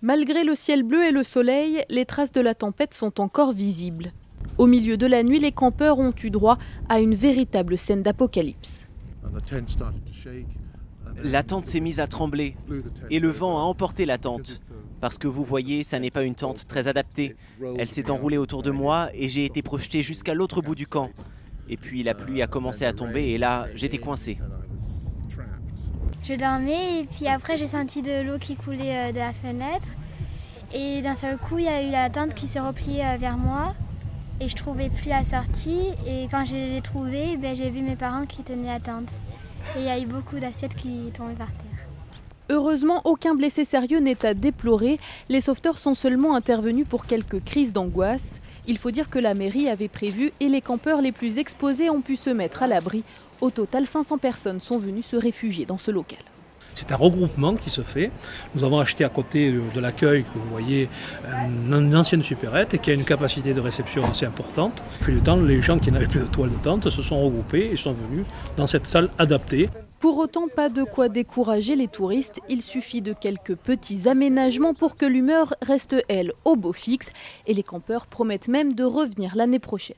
Malgré le ciel bleu et le soleil, les traces de la tempête sont encore visibles. Au milieu de la nuit, les campeurs ont eu droit à une véritable scène d'apocalypse. La tente s'est mise à trembler et le vent a emporté la tente. Parce que vous voyez, ça n'est pas une tente très adaptée. Elle s'est enroulée autour de moi et j'ai été projeté jusqu'à l'autre bout du camp. Et puis la pluie a commencé à tomber et là, j'étais coincé. Je dormais et puis après j'ai senti de l'eau qui coulait de la fenêtre. Et d'un seul coup, il y a eu la tente qui s'est repliée vers moi. Et je ne trouvais plus la sortie. Et quand je l'ai trouvée, j'ai vu mes parents qui tenaient la tente. Et il y a eu beaucoup d'assiettes qui tombaient par terre. Heureusement, aucun blessé sérieux n'est à déplorer. Les sauveteurs sont seulement intervenus pour quelques crises d'angoisse. Il faut dire que la mairie avait prévu et les campeurs les plus exposés ont pu se mettre à l'abri. Au total, 500 personnes sont venues se réfugier dans ce local. C'est un regroupement qui se fait. Nous avons acheté à côté de l'accueil, que vous voyez, une ancienne supérette qui a une capacité de réception assez importante. Au fil du temps, les gens qui n'avaient plus de toile de tente se sont regroupés et sont venus dans cette salle adaptée. Pour autant, pas de quoi décourager les touristes. Il suffit de quelques petits aménagements pour que l'humeur reste, elle, au beau fixe. Et les campeurs promettent même de revenir l'année prochaine.